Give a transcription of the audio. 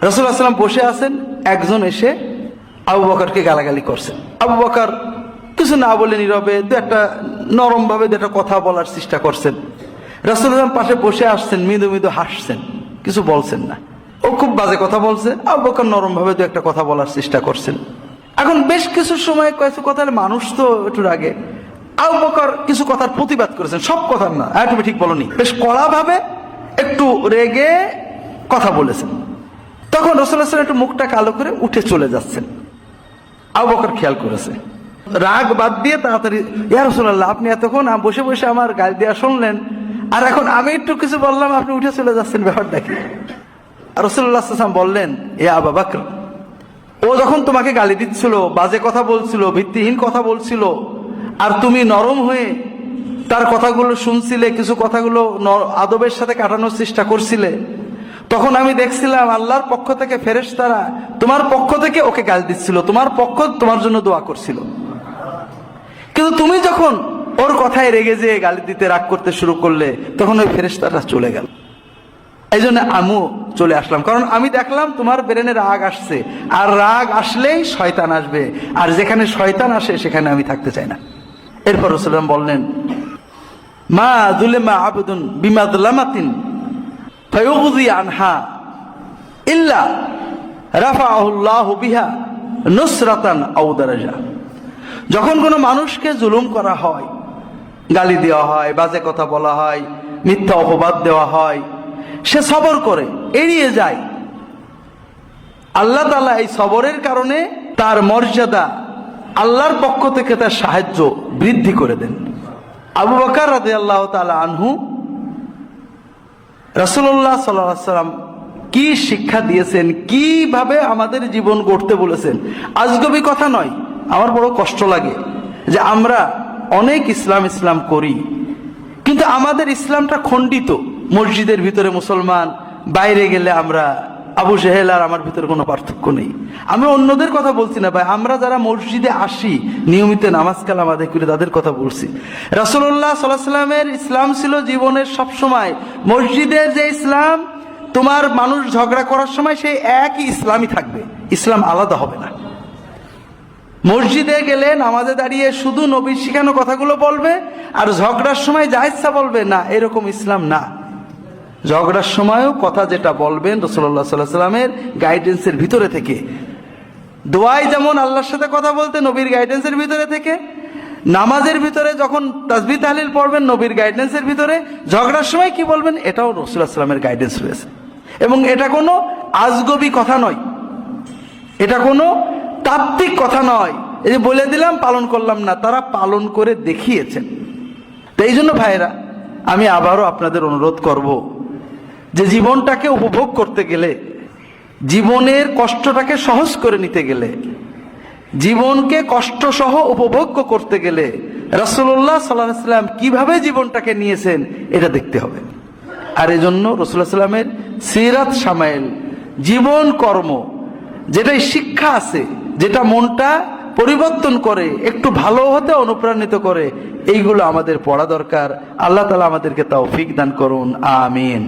রাসূলুল্লাহ সাল্লাল্লাহু আলাইহি ওয়াসাল্লাম বসে আছেন, একজন এসে আবু বকরকে গালাগালি করছেন। আবু বকর কিছু না বলে নীরবে দু একটা নরম ভাবে দু একটা কথা বলার চেষ্টা করছেন। রাসূলুল্লাহ সাল্লাল্লাহু আলাইহি ওয়াসাল্লাম পাশে বসে আসছেন, মৃদু মৃদু হাসছেন, কিছু বলছেন না। ও খুব বাজে কথা বলছে, আবু বকর নরম ভাবে দু একটা কথা বলার চেষ্টা করছেন। এখন বেশ কিছু সময় কিছু কথার মানুষ তো একটু রাগে, আবু বকর কিছু কথার প্রতিবাদ করেছেন, সব কথার না, তুমি ঠিক বলনি, বেশ কড়া ভাবে একটু রেগে কথা বলেছেন। তখন রাসূলুল্লাহ সাল্লাল্লাহু আলাইহি ওয়াসাল্লাম একটু মুখটা কালো করে উঠে চলে যাচ্ছেন। আবু বকর খেয়াল করেছে, রাগ বাদ দিয়ে তাড়াতাড়ি, ইয়া রাসূলুল্লাহ, আপনি এতক্ষণ বসে বসে আমার গালি দেওয়া শুনলেন, আর এখন আমি একটু কিছু বললাম আপনি উঠে চলে যাচ্ছেন, ব্যাপারটা কি? রাসূলুল্লাহ সাল্লাল্লাহু আলাইহি ওয়াসাল্লাম বললেন, ইয়া আবু বকর, ও যখন তোমাকে গালি দিচ্ছিল, বাজে কথা বলছিল, ভিত্তিহীন কথা বলছিল, আর তুমি নরম হয়ে তার কথাগুলো শুনছিলে, কিছু কথাগুলো আদবের সাথে কাটানোর চেষ্টা করছিলে, তখন আমি দেখছিলাম আল্লাহর পক্ষ থেকে ফেরেশতারা তোমার পক্ষ থেকে ওকে গালি দিচ্ছিল, তোমার পক্ষ তোমার জন্য দোয়া করছিল। কিন্তু তুমি যখন ওর কথায় রেগে যেয়ে গালি দিতে, রাগ করতে শুরু করলে, তখন ওই ফেরেশতারা চলে গেল। এই জন্য আমিও চলে আসলাম, কারণ আমি দেখলাম তোমার ব্রেনে রাগ আসছে, আর রাগ আসলেই শয়তান আসবে, আর যেখানে শয়তান আসে সেখানে আমি থাকতে চাই না। এরপর রাসূলুল্লাহ বললেন, মা যুলিমা আবদুন বিমাযলামাতিন ফায়ুগযি আনহা ইল্লা রাফাআহুল্লাহু বিহা নুসরাতান আও দারাজা। যখন কোনো মানুষকে জুলুম করা হয়, গালি দেওয়া হয়, বাজে কথা বলা হয়, মিথ্যা অপবাদ দেওয়া হয়, সে সবর করে, এড়িয়ে যায়, আল্লাহ তাআলা এই সবরের কারণে তার মর্যাদা আল্লাহর পক্ষ থেকে তার সাহায্য বৃদ্ধি করে দেন। আবু বকর রাদিয়াল্লাহু তাআলা আনহু রাসূলুল্লাহ সাল্লাল্লাহু আলাইহি ওয়াসাল্লাম কি শিক্ষা দিয়েছেন, কিভাবে আমাদের জীবন গড়তে বলেছেন, আজগবি কথা নয়। আমার বড় কষ্ট লাগে যে আমরা অনেক ইসলাম করি, কিন্তু আমাদের ইসলামটা খণ্ডিত। মসজিদের ভিতরে মুসলমান, বাইরে গেলে আমরা আবু জেহেল আর আমার ভিতরে কোনো পার্থক্য নেই। আমি অন্যদের কথা বলছি না ভাই, আমরা যারা মসজিদে আসি, নিয়মিত নামাজ কালাম আদায় করি, তাদের কথা বলছি। রাসূলুল্লাহ সাল্লাল্লাহু আলাইহি ওয়াসাল্লামের ইসলাম ছিল জীবনের সব সময় মসজিদের যে ইসলাম, তোমার মানুষ ঝগড়া করার সময় সেই একই ইসলামই থাকবে, ইসলাম আলাদা হবে না। মসজিদে গেলে নামাজে দাঁড়িয়ে শুধু নবীর শিখানো কথাগুলো বলবে, আর ঝগড়ার সময় যা ইচ্ছা বলবে না, এরকম ইসলাম না। ঝগড়ার সময়ও কথা যেটা বলবেন রাসূলুল্লাহ সাল্লাল্লাহু আলাইহি ওয়াসাল্লামের গাইডেন্সের ভিতরে থেকে, দোয়ায় যেমন আল্লাহর সাথে কথা বলতে নবীর গাইডেন্সের ভিতরে থেকে, নামাজের ভিতরে যখন তাসবিহ তাহলিল পড়বেন নবীর গাইডেন্সের ভিতরে, ঝগড়ার সময় কি বলবেন এটাও রাসূলুল্লাহ সাল্লাল্লাহু আলাইহি ওয়াসাল্লামের গাইডেন্স রয়েছে। এবং এটা কোনো আজগবি কথা নয়, এটা কোনো তাত্ত্বিক কথা নয়, এই যে বলে দিলাম পালন করলাম না, তারা পালন করে দেখিয়েছেন। তো এই জন্য ভাইরা, আমি আবারও আপনাদের অনুরোধ করব যে জীবনটাকে উপভোগ করতে গেলে, জীবনের কষ্টটাকে সহজ করে নিতে গেলে, জীবনকে কষ্ট সহ উপভোগ্য করতে গেলে রাসূলুল্লাহ সাল্লাল্লাহু আলাইহি ওয়াসাল্লাম কিভাবে জীবনটাকে নিয়েছেন এটা দেখতে হবে। আর এজন্য রাসূলুল্লাহ সাল্লাল্লাহু আলাইহি ওয়াসাল্লামের সিরাত শামাইল, জীবন কর্ম, যেটাই শিক্ষা আছে, যেটা মনটা পরিবর্তন করে, একটু ভালো হতে অনুপ্রাণিত করে, এইগুলো আমাদের পড়া দরকার। আল্লাহ তাআলা আমাদেরকে তৌফিক দান করুন, আমিন।